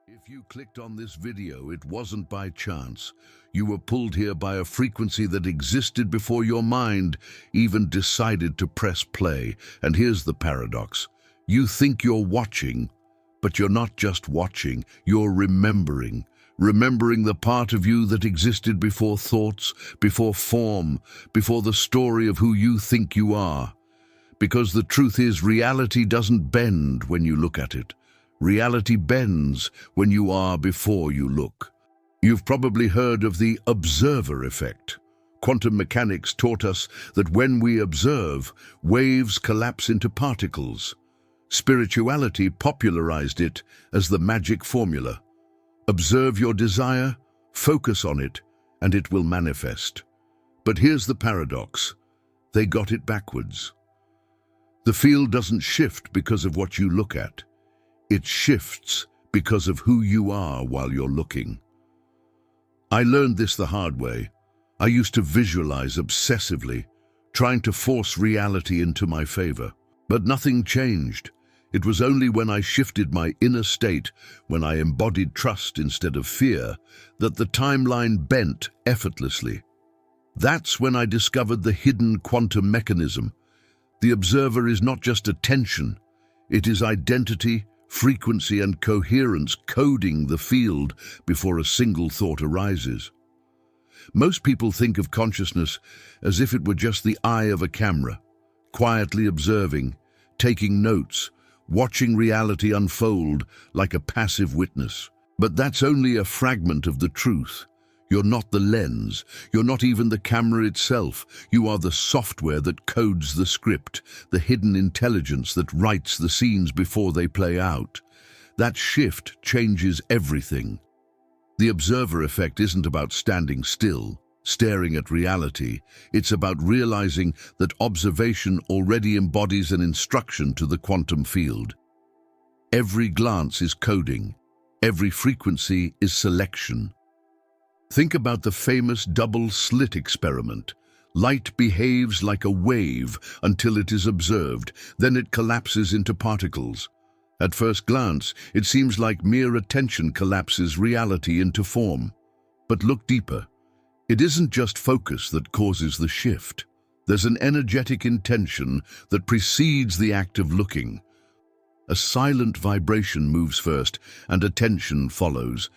If you clicked on this video, it wasn't by chance. You were pulled here by a frequency that existed before your mind even decided to press play. And here's the paradox. You think you're watching, but you're not just watching, you're remembering. Remembering the part of you that existed before thoughts, before form, before the story of who you think you are. Because the truth is, reality doesn't bend when you look at it. Reality bends when you are before you look. You've probably heard of the observer effect. Quantum mechanics taught us that when we observe, waves collapse into particles. Spirituality popularized it as the magic formula. Observe your desire, focus on it, and it will manifest. But here's the paradox. They got it backwards. The field doesn't shift because of what you look at. It shifts because of who you are while you're looking. I learned this the hard way. I used to visualize obsessively, trying to force reality into my favor. But nothing changed. It was only when I shifted my inner state, when I embodied trust instead of fear, that the timeline bent effortlessly. That's when I discovered the hidden quantum mechanism. The observer is not just attention. It is identity, frequency, and coherence coding the field before a single thought arises. Most people think of consciousness as if it were just the eye of a camera, quietly observing, taking notes, watching reality unfold like a passive witness. But that's only a fragment of the truth. You're not the lens. You're not even the camera itself. You are the software that codes the script, the hidden intelligence that writes the scenes before they play out. That shift changes everything. The observer effect isn't about standing still, staring at reality. It's about realizing that observation already embodies an instruction to the quantum field. Every glance is coding. Every frequency is selection. Think about the famous double-slit experiment. Light behaves like a wave until it is observed, then it collapses into particles. At first glance, it seems like mere attention collapses reality into form. But look deeper. It isn't just focus that causes the shift. There's an energetic intention that precedes the act of looking. A silent vibration moves first, and attention follows.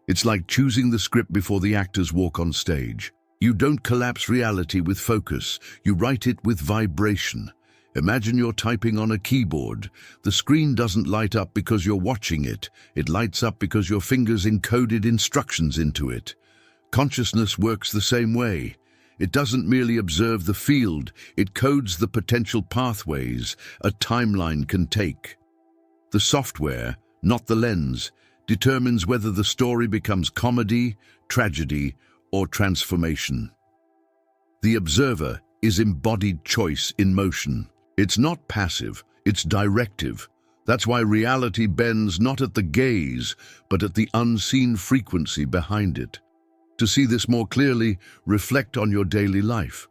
It's like choosing the script before the actors walk on stage. You don't collapse reality with focus, you write it with vibration. Imagine you're typing on a keyboard. The screen doesn't light up because you're watching it. It lights up because your fingers encoded instructions into it. Consciousness works the same way. It doesn't merely observe the field, it codes the potential pathways a timeline can take. The software, not the lens, determines whether the story becomes comedy, tragedy, or transformation. The observer is embodied choice in motion. It's not passive, it's directive. That's why reality bends not at the gaze, but at the unseen frequency behind it. To see this more clearly, reflect on your daily life.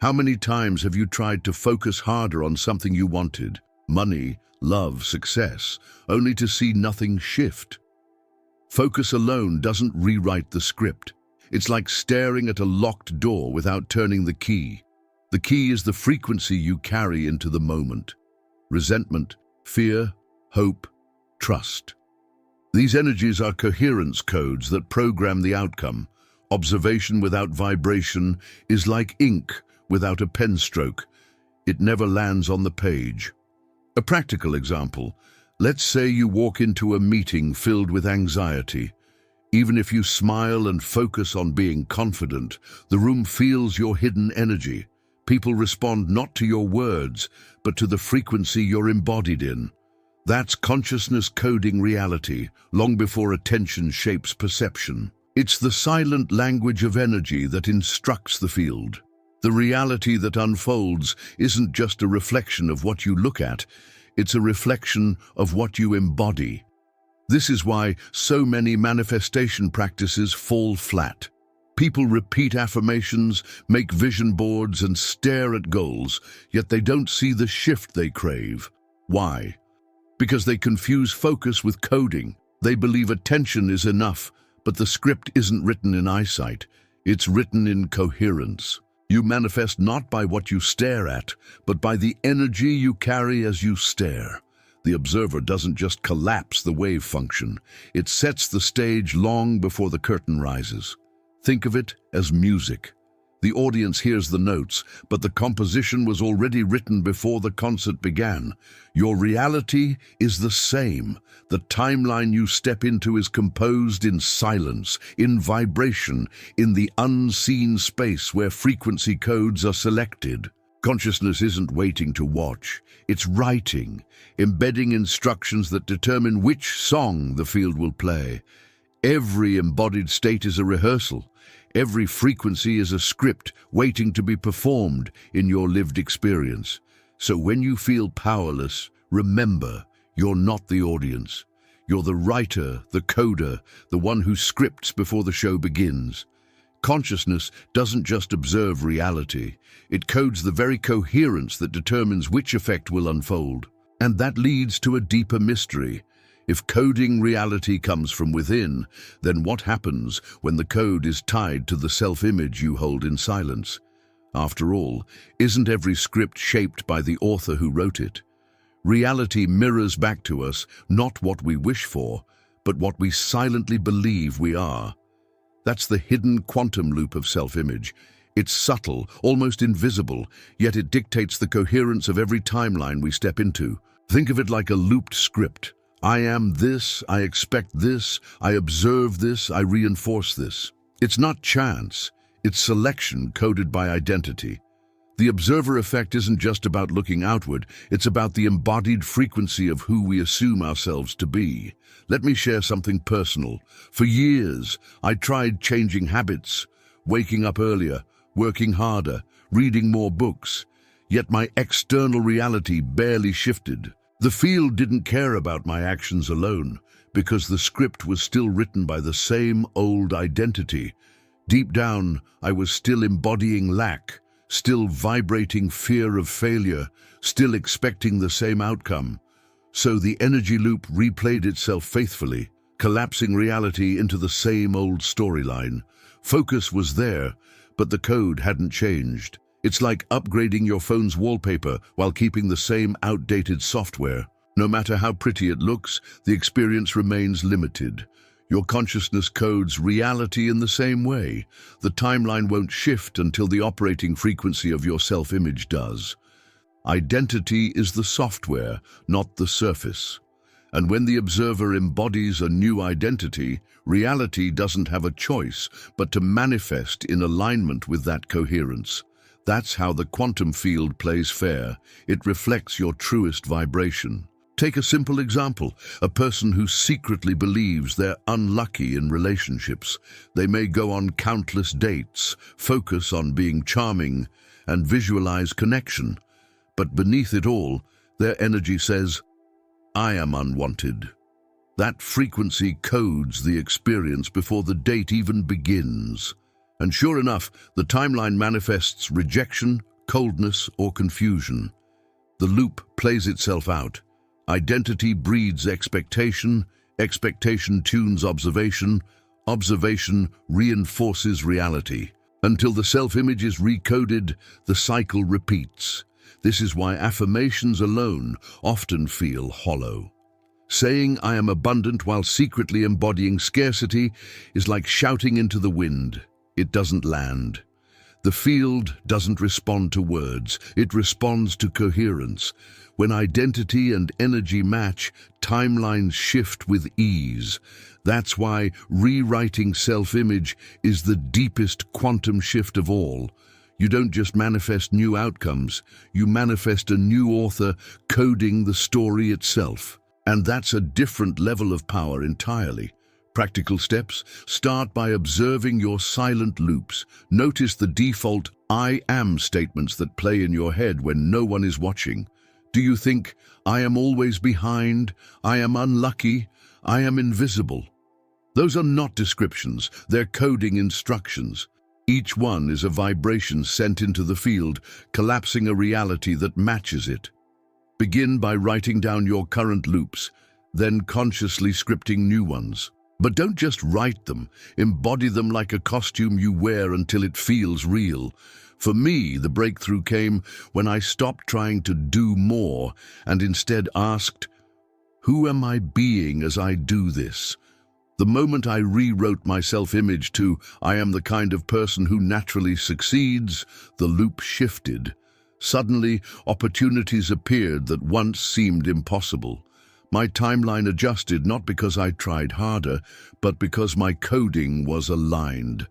How many times have you tried to focus harder on something you wanted? Money, love, success, only to see nothing shift. Focus alone doesn't rewrite the script. It's like staring at a locked door without turning the key. The key is the frequency you carry into the moment. Resentment, fear, hope, trust. These energies are coherence codes that program the outcome. Observation without vibration is like ink without a pen stroke. It never lands on the page. A practical example. Let's say you walk into a meeting filled with anxiety. Even if you smile and focus on being confident, the room feels your hidden energy. People respond not to your words, but to the frequency you're embodied in. That's consciousness coding reality, long before attention shapes perception. It's the silent language of energy that instructs the field. The reality that unfolds isn't just a reflection of what you look at, it's a reflection of what you embody. This is why so many manifestation practices fall flat. People repeat affirmations, make vision boards, and stare at goals, yet they don't see the shift they crave. Why? Because they confuse focus with coding. They believe attention is enough, but the script isn't written in eyesight. It's written in coherence. You manifest not by what you stare at, but by the energy you carry as you stare. The observer doesn't just collapse the wave function. It sets the stage long before the curtain rises. Think of it as music. The audience hears the notes, but the composition was already written before the concert began. Your reality is the same. The timeline you step into is composed in silence, in vibration, in the unseen space where frequency codes are selected. Consciousness isn't waiting to watch. It's writing, embedding instructions that determine which song the field will play. Every embodied state is a rehearsal. Every frequency is a script waiting to be performed in your lived experience. So when you feel powerless, remember, you're not the audience. You're the writer, the coder, the one who scripts before the show begins. Consciousness doesn't just observe reality. It codes the very coherence that determines which effect will unfold. And that leads to a deeper mystery. If coding reality comes from within, then what happens when the code is tied to the self-image you hold in silence? After all, isn't every script shaped by the author who wrote it? Reality mirrors back to us not what we wish for, but what we silently believe we are. That's the hidden quantum loop of self-image. It's subtle, almost invisible, yet it dictates the coherence of every timeline we step into. Think of it like a looped script. I am this, I expect this, I observe this, I reinforce this. It's not chance, it's selection coded by identity. The observer effect isn't just about looking outward, it's about the embodied frequency of who we assume ourselves to be. Let me share something personal. For years, I tried changing habits, waking up earlier, working harder, reading more books, yet my external reality barely shifted. The field didn't care about my actions alone, because the script was still written by the same old identity. Deep down, I was still embodying lack, still vibrating fear of failure, still expecting the same outcome. So the energy loop replayed itself faithfully, collapsing reality into the same old storyline. Focus was there, but the code hadn't changed. It's like upgrading your phone's wallpaper while keeping the same outdated software. No matter how pretty it looks, the experience remains limited. Your consciousness codes reality in the same way. The timeline won't shift until the operating frequency of your self-image does. Identity is the software, not the surface. And when the observer embodies a new identity, reality doesn't have a choice but to manifest in alignment with that coherence. That's how the quantum field plays fair. It reflects your truest vibration. Take a simple example, a person who secretly believes they're unlucky in relationships. They may go on countless dates, focus on being charming, and visualize connection. But beneath it all, their energy says, I am unwanted. That frequency codes the experience before the date even begins. And sure enough, the timeline manifests rejection, coldness, or confusion. The loop plays itself out. Identity breeds expectation, expectation tunes observation, observation reinforces reality. Until the self-image is recoded, the cycle repeats. This is why affirmations alone often feel hollow. Saying I am abundant while secretly embodying scarcity is like shouting into the wind. It doesn't land. The field doesn't respond to words, it responds to coherence. When identity and energy match, timelines shift with ease. That's why rewriting self-image is the deepest quantum shift of all. You don't just manifest new outcomes, you manifest a new author coding the story itself. And that's a different level of power entirely. Practical steps: start by observing your silent loops. Notice the default I am statements that play in your head when no one is watching. Do you think, I am always behind, I am unlucky, I am invisible? Those are not descriptions, they're coding instructions. Each one is a vibration sent into the field, collapsing a reality that matches it. Begin by writing down your current loops. then consciously scripting new ones. But don't just write them, embody them like a costume you wear until it feels real. For me, the breakthrough came when I stopped trying to do more and instead asked, who am I being as I do this? The moment I rewrote my self-image to, I am the kind of person who naturally succeeds, the loop shifted. Suddenly, opportunities appeared that once seemed impossible. My timeline adjusted not because I tried harder, but because my coding was aligned.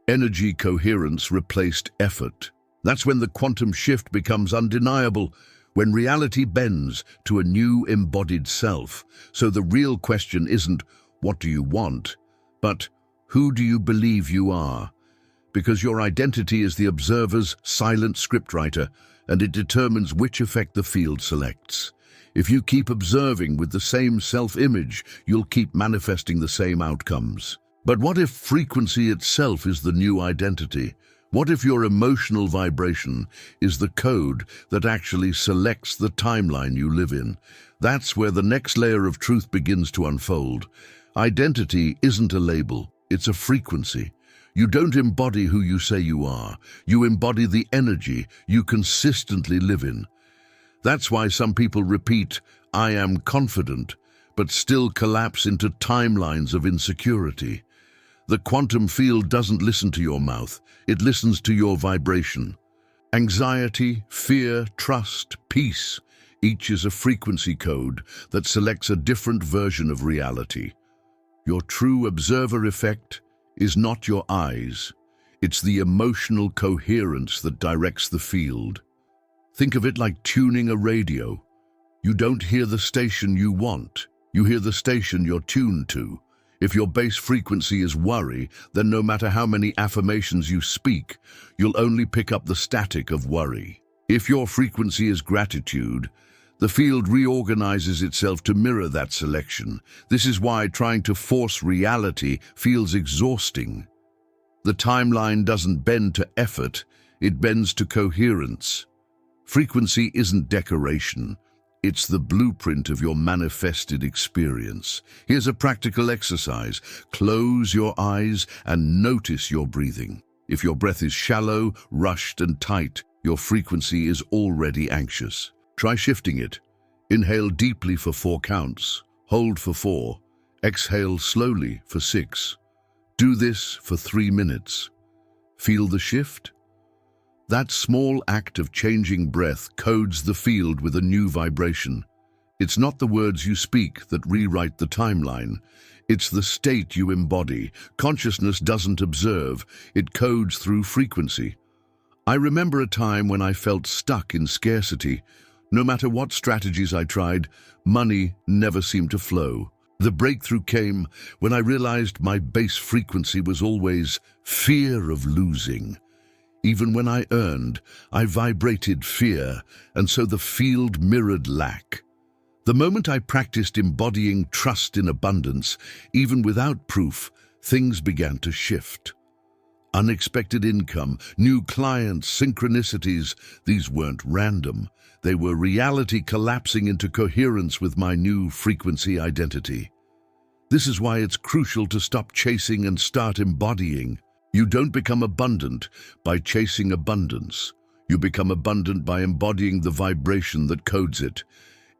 Energy coherence replaced effort. That's when the quantum shift becomes undeniable, when reality bends to a new embodied self. So the real question isn't, what do you want? But who do you believe you are? Because your identity is the observer's silent scriptwriter, and it determines which effect the field selects. If you keep observing with the same self-image, you'll keep manifesting the same outcomes. But what if frequency itself is the new identity? What if your emotional vibration is the code that actually selects the timeline you live in? That's where the next layer of truth begins to unfold. Identity isn't a label, it's a frequency. You don't embody who you say you are. You embody the energy you consistently live in. That's why some people repeat, I am confident, but still collapse into timelines of insecurity. The quantum field doesn't listen to your mouth, it listens to your vibration. Anxiety, fear, trust, peace, each is a frequency code that selects a different version of reality. Your true observer effect is not your eyes. It's the emotional coherence that directs the field. Think of it like tuning a radio. You don't hear the station you want. You hear the station you're tuned to. If your base frequency is worry, then no matter how many affirmations you speak, you'll only pick up the static of worry. If your frequency is gratitude, the field reorganizes itself to mirror that selection. This is why trying to force reality feels exhausting. The timeline doesn't bend to effort, it bends to coherence. Frequency isn't decoration, it's the blueprint of your manifested experience. Here's a practical exercise. Close your eyes and notice your breathing. If your breath is shallow, rushed, and tight, your frequency is already anxious. Try shifting it. Inhale deeply for 4 counts. Hold for 4. Exhale slowly for 6. Do this for 3 minutes. Feel the shift? That small act of changing breath codes the field with a new vibration. It's not the words you speak that rewrite the timeline. It's the state you embody. Consciousness doesn't observe, it codes through frequency. I remember a time when I felt stuck in scarcity. No matter what strategies I tried, money never seemed to flow. The breakthrough came when I realized my base frequency was always fear of losing. Even when I earned, I vibrated fear, and so the field mirrored lack. The moment I practiced embodying trust in abundance, even without proof, things began to shift. Unexpected income, new clients, synchronicities, these weren't random. They were reality collapsing into coherence with my new frequency identity. This is why it's crucial to stop chasing and start embodying. You don't become abundant by chasing abundance. You become abundant by embodying the vibration that codes it.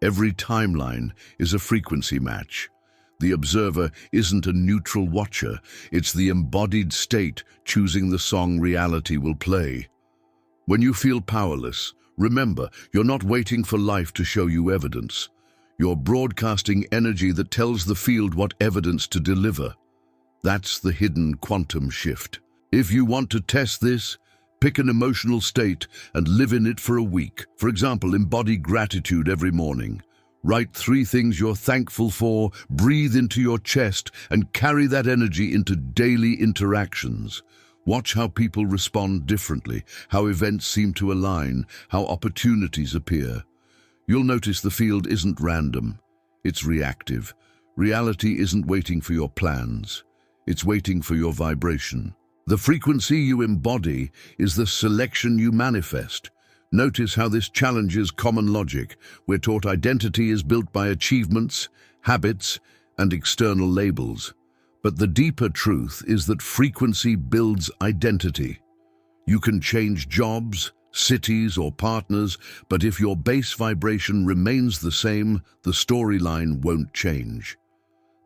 Every timeline is a frequency match. The observer isn't a neutral watcher, it's the embodied state choosing the song reality will play. When you feel powerless, remember, you're not waiting for life to show you evidence. You're broadcasting energy that tells the field what evidence to deliver. That's the hidden quantum shift. If you want to test this, pick an emotional state and live in it for a week. For example, embody gratitude every morning. Write 3 things you're thankful for, breathe into your chest, and carry that energy into daily interactions. Watch how people respond differently, how events seem to align, how opportunities appear. You'll notice the field isn't random, it's reactive. Reality isn't waiting for your plans, it's waiting for your vibration. The frequency you embody is the selection you manifest. Notice how this challenges common logic. We're taught identity is built by achievements, habits, and external labels. But the deeper truth is that frequency builds identity. You can change jobs, cities, or partners, but if your base vibration remains the same, the storyline won't change.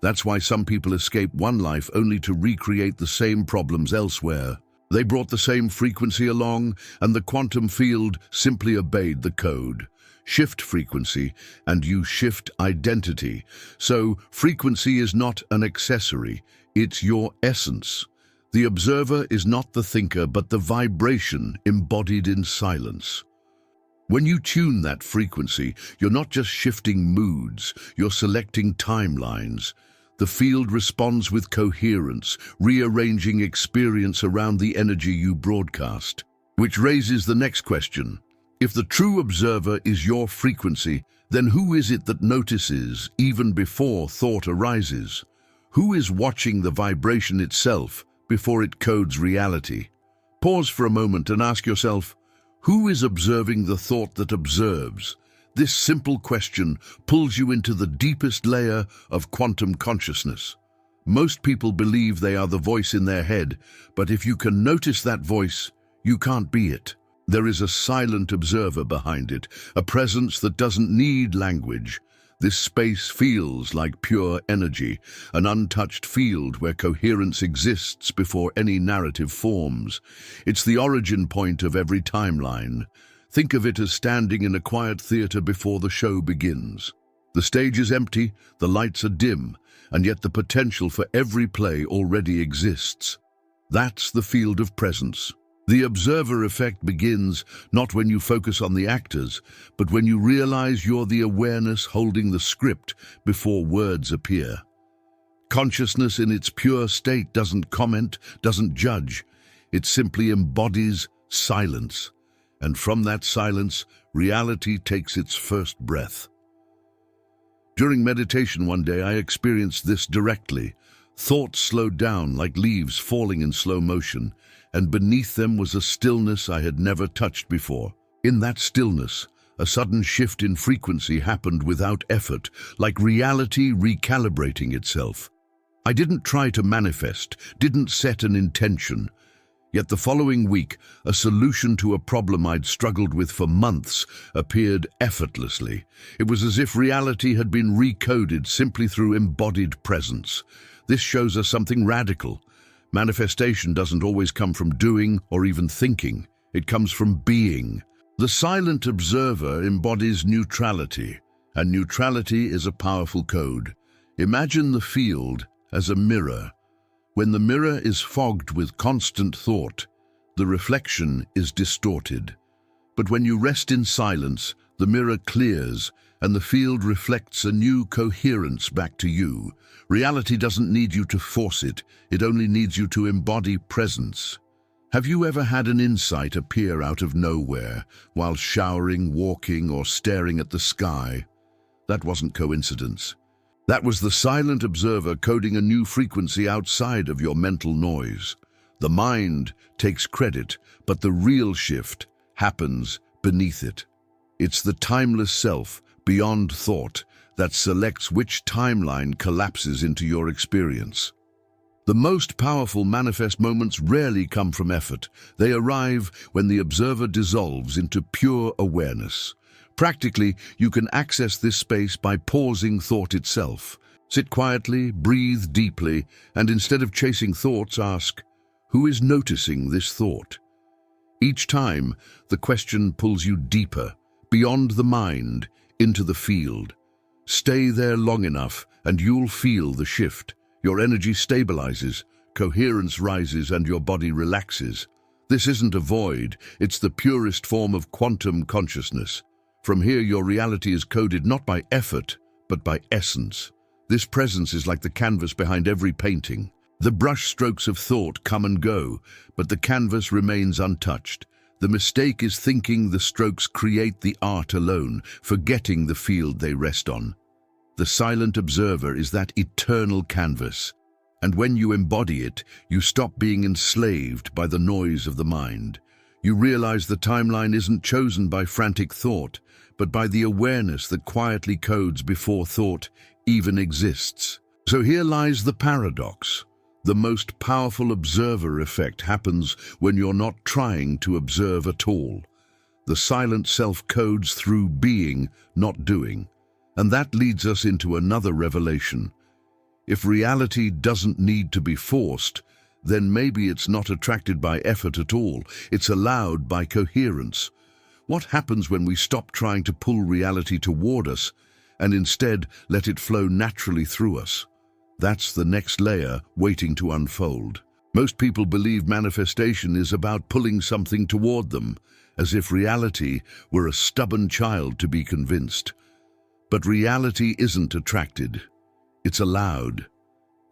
That's why some people escape one life only to recreate the same problems elsewhere. They brought the same frequency along, and the quantum field simply obeyed the code. Shift frequency, and you shift identity. So, frequency is not an accessory, it's your essence. The observer is not the thinker, but the vibration embodied in silence. When you tune that frequency, you're not just shifting moods, you're selecting timelines. The field responds with coherence, rearranging experience around the energy you broadcast. Which raises the next question. If the true observer is your frequency, then who is it that notices even before thought arises? Who is watching the vibration itself before it codes reality? Pause for a moment and ask yourself, who is observing the thought that observes? This simple question pulls you into the deepest layer of quantum consciousness. Most people believe they are the voice in their head, but if you can notice that voice, you can't be it. There is a silent observer behind it, a presence that doesn't need language. This space feels like pure energy, an untouched field where coherence exists before any narrative forms. It's the origin point of every timeline. Think of it as standing in a quiet theater before the show begins. The stage is empty, the lights are dim, and yet the potential for every play already exists. That's the field of presence. The observer effect begins not when you focus on the actors, but when you realize you're the awareness holding the script before words appear. Consciousness in its pure state doesn't comment, doesn't judge. It simply embodies silence. And from that silence, reality takes its first breath. During meditation one day, I experienced this directly. Thoughts slowed down like leaves falling in slow motion, and beneath them was a stillness I had never touched before. In that stillness, a sudden shift in frequency happened without effort, like reality recalibrating itself. I didn't try to manifest, didn't set an intention. Yet the following week, a solution to a problem I'd struggled with for months appeared effortlessly. It was as if reality had been recoded simply through embodied presence. This shows us something radical. Manifestation doesn't always come from doing or even thinking. It comes from being. The silent observer embodies neutrality, and neutrality is a powerful code. Imagine the field as a mirror. When the mirror is fogged with constant thought, the reflection is distorted. But when you rest in silence, the mirror clears and the field reflects a new coherence back to you. Reality doesn't need you to force it, it only needs you to embody presence. Have you ever had an insight appear out of nowhere while showering, walking, or staring at the sky? That wasn't coincidence. That was the silent observer coding a new frequency outside of your mental noise. The mind takes credit, but the real shift happens beneath it. It's the timeless self, beyond thought, that selects which timeline collapses into your experience. The most powerful manifest moments rarely come from effort. They arrive when the observer dissolves into pure awareness. Practically, you can access this space by pausing thought itself. Sit quietly, breathe deeply, and instead of chasing thoughts, ask, who is noticing this thought? Each time, the question pulls you deeper, beyond the mind, into the field. Stay there long enough, and you'll feel the shift. Your energy stabilizes, coherence rises, and your body relaxes. This isn't a void, it's the purest form of quantum consciousness. From here, your reality is coded not by effort, but by essence. This presence is like the canvas behind every painting. The brush strokes of thought come and go, but the canvas remains untouched. The mistake is thinking the strokes create the art alone, forgetting the field they rest on. The silent observer is that eternal canvas, and when you embody it, you stop being enslaved by the noise of the mind. You realize the timeline isn't chosen by frantic thought, but by the awareness that quietly codes before thought even exists. So here lies the paradox. The most powerful observer effect happens when you're not trying to observe at all. The silent self codes through being, not doing. And that leads us into another revelation. If reality doesn't need to be forced, then maybe it's not attracted by effort at all. It's allowed by coherence. What happens when we stop trying to pull reality toward us and instead let it flow naturally through us? That's the next layer waiting to unfold. Most people believe manifestation is about pulling something toward them, as if reality were a stubborn child to be convinced. But reality isn't attracted. It's allowed.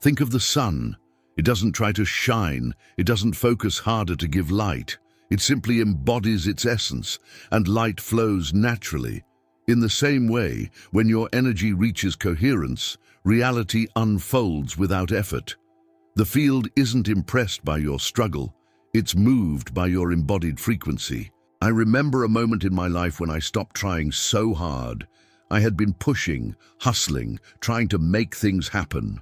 Think of the sun. It doesn't try to shine. It doesn't focus harder to give light. It simply embodies its essence, and light flows naturally. In the same way, when your energy reaches coherence, reality unfolds without effort. The field isn't impressed by your struggle. It's moved by your embodied frequency. I remember a moment in my life when I stopped trying so hard. I had been pushing, hustling, trying to make things happen.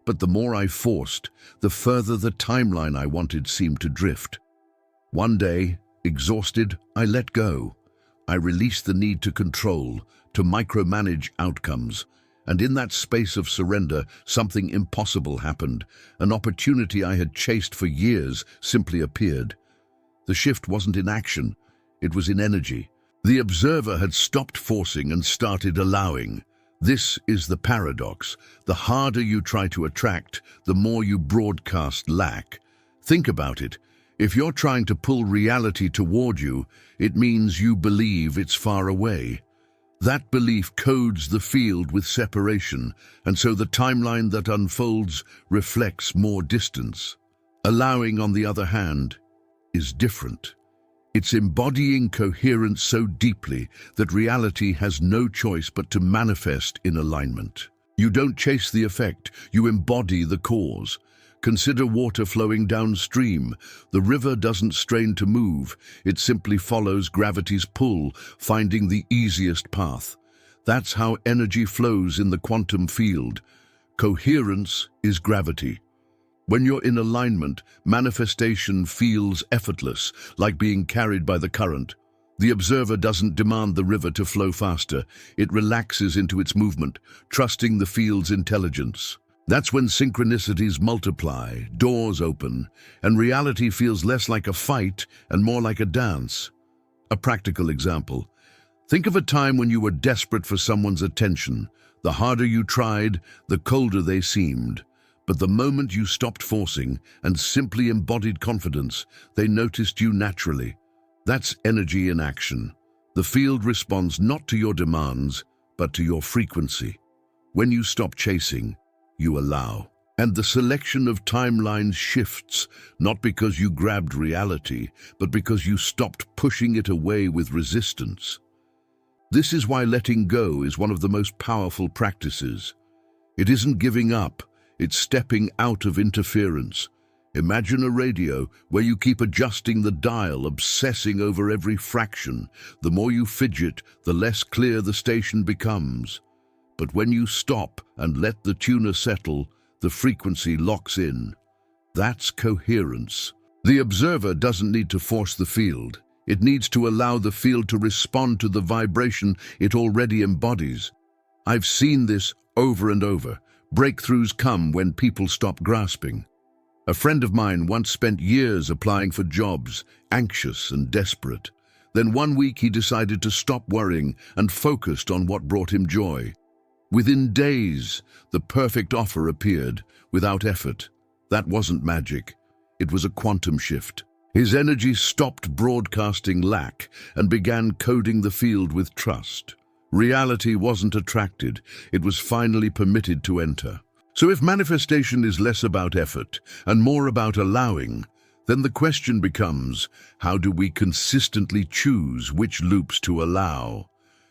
But the more I forced, the further the timeline I wanted seemed to drift. One day, exhausted, I let go. I released the need to control, to micromanage outcomes. And in that space of surrender, something impossible happened. An opportunity I had chased for years simply appeared. The shift wasn't in action, it was in energy. The observer had stopped forcing and started allowing. This is the paradox. The harder you try to attract, the more you broadcast lack. Think about it. If you're trying to pull reality toward you, it means you believe it's far away. That belief codes the field with separation, and so the timeline that unfolds reflects more distance. Allowing, on the other hand, is different. It's embodying coherence so deeply that reality has no choice but to manifest in alignment. You don't chase the effect, you embody the cause. Consider water flowing downstream. The river doesn't strain to move, it simply follows gravity's pull, finding the easiest path. That's how energy flows in the quantum field. Coherence is gravity. When you're in alignment, manifestation feels effortless, like being carried by the current. The observer doesn't demand the river to flow faster. It relaxes into its movement, trusting the field's intelligence. That's when synchronicities multiply, doors open, and reality feels less like a fight and more like a dance. A practical example. Think of a time when you were desperate for someone's attention. The harder you tried, the colder they seemed. But the moment you stopped forcing and simply embodied confidence, they noticed you naturally. That's energy in action. The field responds not to your demands, but to your frequency. When you stop chasing, you allow. And the selection of timelines shifts, not because you grabbed reality, but because you stopped pushing it away with resistance. This is why letting go is one of the most powerful practices. It isn't giving up. It's stepping out of interference. Imagine a radio where you keep adjusting the dial, obsessing over every fraction. The more you fidget, the less clear the station becomes. But when you stop and let the tuner settle, the frequency locks in. That's coherence. The observer doesn't need to force the field. It needs to allow the field to respond to the vibration it already embodies. I've seen this over and over. Breakthroughs come when people stop grasping. A friend of mine once spent years applying for jobs, anxious and desperate. Then one week he decided to stop worrying and focused on what brought him joy. Within days, the perfect offer appeared, without effort. That wasn't magic. It was a quantum shift. His energy stopped broadcasting lack and began coding the field with trust. Reality wasn't attracted, it was finally permitted to enter. So if manifestation is less about effort and more about allowing, then the question becomes, how do we consistently choose which loops to allow?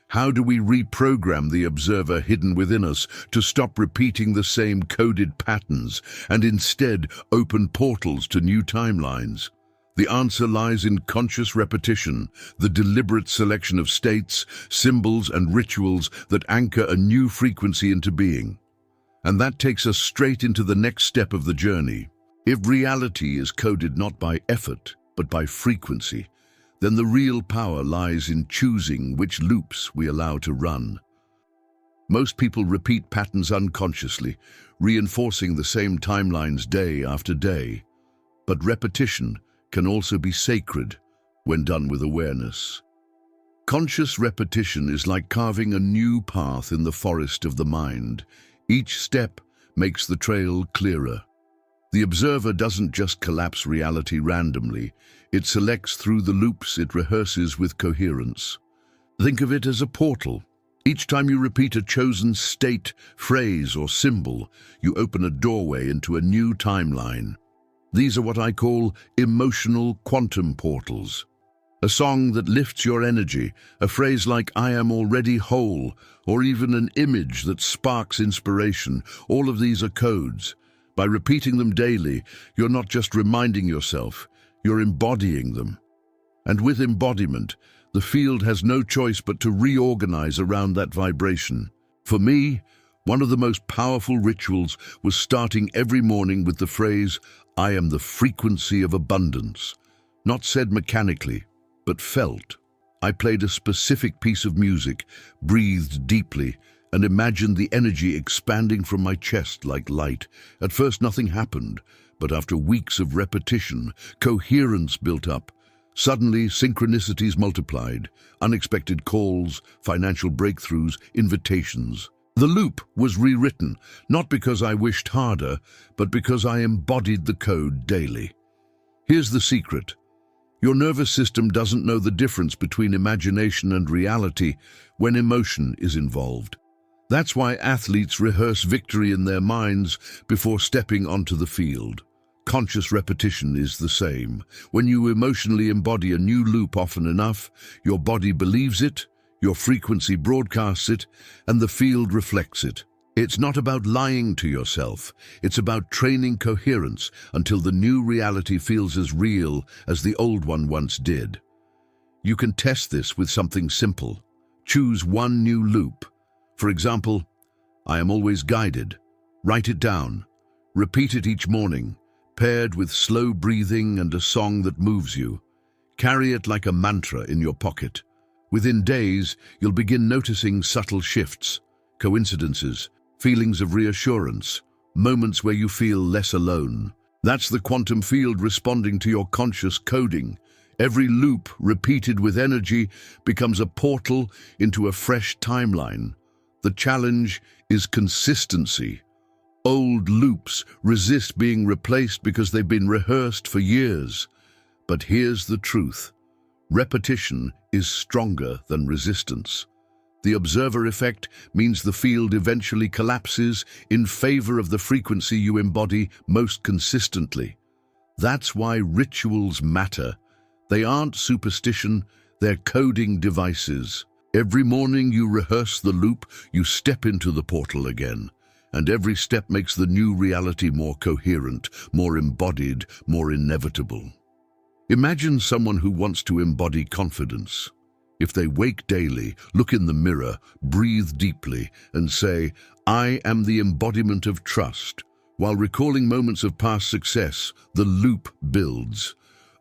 How do we reprogram the observer hidden within us to stop repeating the same coded patterns and instead open portals to new timelines? The answer lies in conscious repetition, the deliberate selection of states, symbols, and rituals that anchor a new frequency into being. And that takes us straight into the next step of the journey. If reality is coded not by effort, but by frequency, then the real power lies in choosing which loops we allow to run. Most people repeat patterns unconsciously, reinforcing the same timelines day after day. But repetition can also be sacred when done with awareness. Conscious repetition is like carving a new path in the forest of the mind. Each step makes the trail clearer. The observer doesn't just collapse reality randomly, it selects through the loops it rehearses with coherence. Think of it as a portal. Each time you repeat a chosen state, phrase, or symbol, you open a doorway into a new timeline. These are what I call emotional quantum portals. A song that lifts your energy, a phrase like "I am already whole," or even an image that sparks inspiration. All of these are codes. By repeating them daily, you're not just reminding yourself, you're embodying them. And with embodiment, the field has no choice but to reorganize around that vibration. For me, one of the most powerful rituals was starting every morning with the phrase, "I am the frequency of abundance," not said mechanically, but felt. I played a specific piece of music, breathed deeply, and imagined the energy expanding from my chest like light. At first nothing happened, but after weeks of repetition, coherence built up. Suddenly, synchronicities multiplied, unexpected calls, financial breakthroughs, invitations. The loop was rewritten, not because I wished harder, but because I embodied the code daily. Here's the secret. Your nervous system doesn't know the difference between imagination and reality when emotion is involved. That's why athletes rehearse victory in their minds before stepping onto the field. Conscious repetition is the same. When you emotionally embody a new loop often enough, your body believes it, your frequency broadcasts it, and the field reflects it. It's not about lying to yourself. It's about training coherence until the new reality feels as real as the old one once did. You can test this with something simple. Choose one new loop. For example, "I am always guided." Write it down. Repeat it each morning, paired with slow breathing and a song that moves you. Carry it like a mantra in your pocket. Within days, you'll begin noticing subtle shifts, coincidences, feelings of reassurance, moments where you feel less alone. That's the quantum field responding to your conscious coding. Every loop, repeated with energy, becomes a portal into a fresh timeline. The challenge is consistency. Old loops resist being replaced because they've been rehearsed for years. But here's the truth. Repetition is stronger than resistance. The observer effect means the field eventually collapses in favor of the frequency you embody most consistently. That's why rituals matter. They aren't superstition, they're coding devices. Every morning you rehearse the loop, you step into the portal again. And every step makes the new reality more coherent, more embodied, more inevitable. Imagine someone who wants to embody confidence. If they wake daily, look in the mirror, breathe deeply, and say, "I am the embodiment of trust," while recalling moments of past success, the loop builds.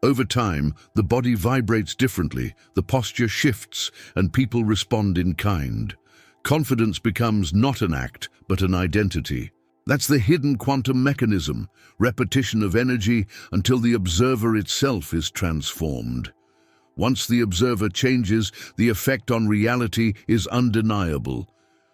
Over time, the body vibrates differently, the posture shifts, and people respond in kind. Confidence becomes not an act, but an identity. That's the hidden quantum mechanism, repetition of energy until the observer itself is transformed. Once the observer changes, the effect on reality is undeniable.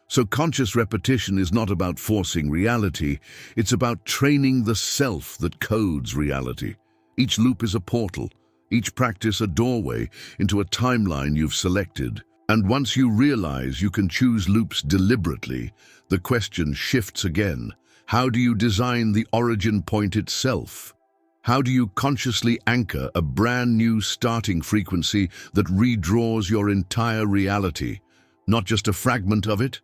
So conscious repetition is not about forcing reality, it's about training the self that codes reality. Each loop is a portal, each practice a doorway into a timeline you've selected. And once you realize you can choose loops deliberately, the question shifts again. How do you design the origin point itself? How do you consciously anchor a brand new starting frequency that redraws your entire reality, not just a fragment of it?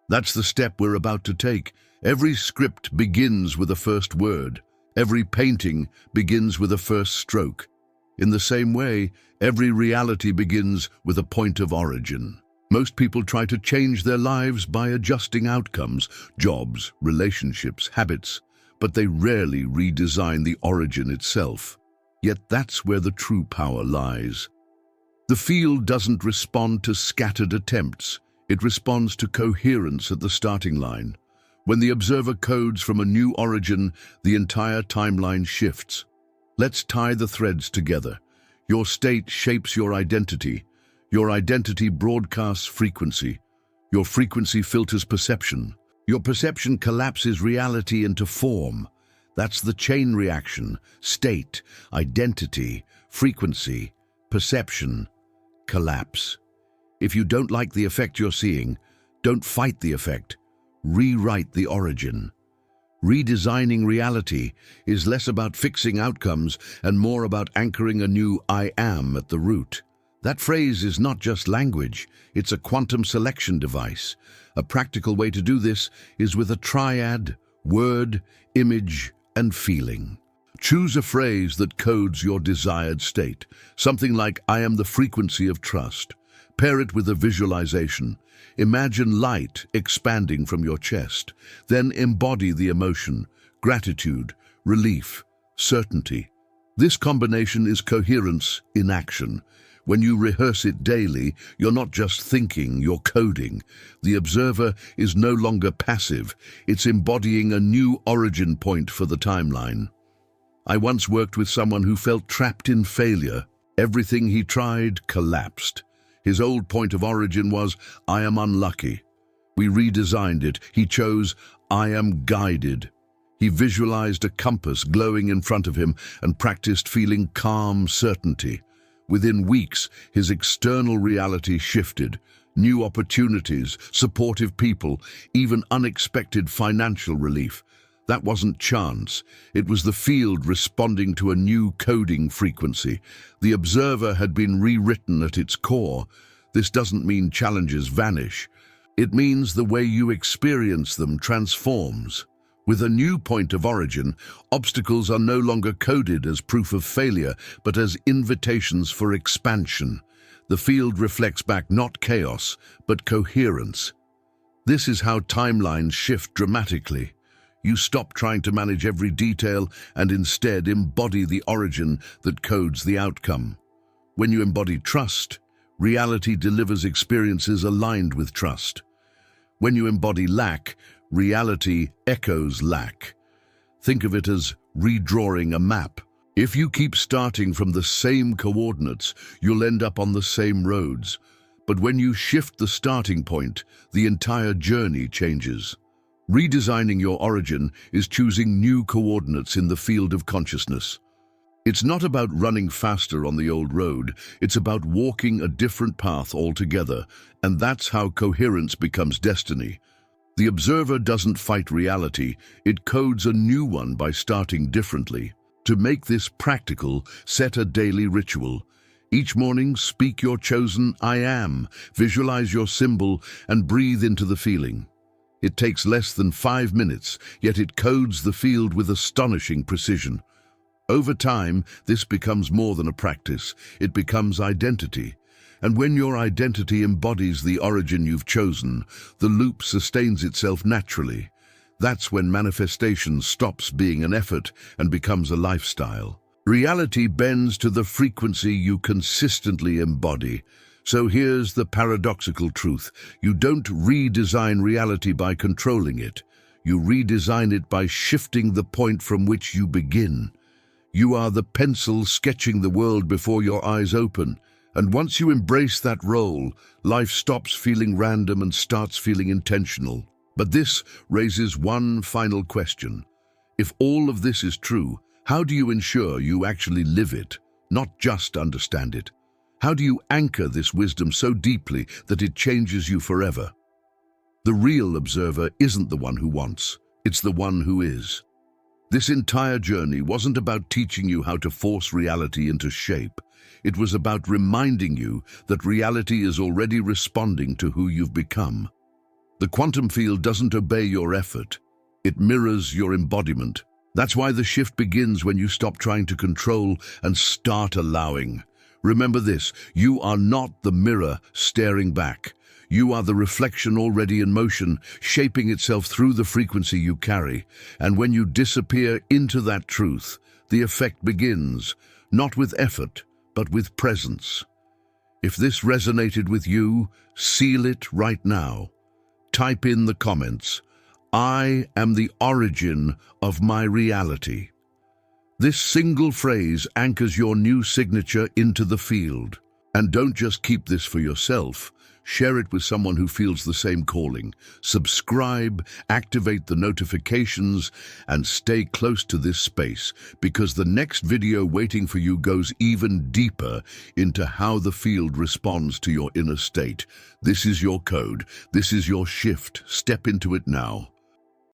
That's the step we're about to take. Every script begins with a first word. Every painting begins with a first stroke. In the same way, every reality begins with a point of origin. Most people try to change their lives by adjusting outcomes, jobs, relationships, habits, but they rarely redesign the origin itself. Yet that's where the true power lies. The field doesn't respond to scattered attempts. It responds to coherence at the starting line. When the observer codes from a new origin, the entire timeline shifts. Let's tie the threads together. Your state shapes your identity. Your identity broadcasts frequency. Your frequency filters perception. Your perception collapses reality into form. That's the chain reaction: state, identity, frequency, perception, collapse. If you don't like the effect you're seeing, don't fight the effect. Rewrite the origin. Redesigning reality is less about fixing outcomes and more about anchoring a new I am at the root. That phrase is not just language, it's a quantum selection device. A practical way to do this is with a triad: word, image, and feeling. Choose a phrase that codes your desired state, something like "I am the frequency of trust." Pair it with a visualization. Imagine light expanding from your chest. Then embody the emotion: gratitude, relief, certainty. This combination is coherence in action. When you rehearse it daily, you're not just thinking, you're coding. The observer is no longer passive. It's embodying a new origin point for the timeline. I once worked with someone who felt trapped in failure. Everything he tried collapsed. His old point of origin was, "I am unlucky." We redesigned it. He chose, "I am guided." He visualized a compass glowing in front of him and practiced feeling calm certainty. Within weeks, his external reality shifted. New opportunities, supportive people, even unexpected financial relief. That wasn't chance. It was the field responding to a new coding frequency. The observer had been rewritten at its core. This doesn't mean challenges vanish. It means the way you experience them transforms. With a new point of origin, obstacles are no longer coded as proof of failure, but as invitations for expansion. The field reflects back not chaos, but coherence. This is how timelines shift dramatically. You stop trying to manage every detail and instead embody the origin that codes the outcome. When you embody trust, reality delivers experiences aligned with trust. When you embody lack, reality echoes lack. Think of it as redrawing a map. If you keep starting from the same coordinates, you'll end up on the same roads. But when you shift the starting point, the entire journey changes. Redesigning your origin is choosing new coordinates in the field of consciousness. It's not about running faster on the old road, it's about walking a different path altogether, and that's how coherence becomes destiny. The observer doesn't fight reality, it codes a new one by starting differently. To make this practical, set a daily ritual. Each morning, speak your chosen "I am," visualize your symbol, and breathe into the feeling. It takes less than 5 minutes, yet it codes the field with astonishing precision. Over time, this becomes more than a practice, it becomes identity. And when your identity embodies the origin you've chosen, the loop sustains itself naturally. That's when manifestation stops being an effort and becomes a lifestyle. Reality bends to the frequency you consistently embody. So here's the paradoxical truth. You don't redesign reality by controlling it. You redesign it by shifting the point from which you begin. You are the pencil sketching the world before your eyes open. And once you embrace that role, life stops feeling random and starts feeling intentional. But this raises one final question. If all of this is true, how do you ensure you actually live it, not just understand it? How do you anchor this wisdom so deeply that it changes you forever? The real observer isn't the one who wants, it's the one who is. This entire journey wasn't about teaching you how to force reality into shape. It was about reminding you that reality is already responding to who you've become. The quantum field doesn't obey your effort. It mirrors your embodiment. That's why the shift begins when you stop trying to control and start allowing. Remember this, you are not the mirror staring back. You are the reflection already in motion, shaping itself through the frequency you carry. And when you disappear into that truth, the effect begins, not with effort, but with presence. If this resonated with you, seal it right now. Type in the comments, "I am the origin of my reality." This single phrase anchors your new signature into the field. And don't just keep this for yourself. Share it with someone who feels the same calling. Subscribe, activate the notifications, and stay close to this space, because the next video waiting for you goes even deeper into how the field responds to your inner state. This is your code. This is your shift. Step into it now.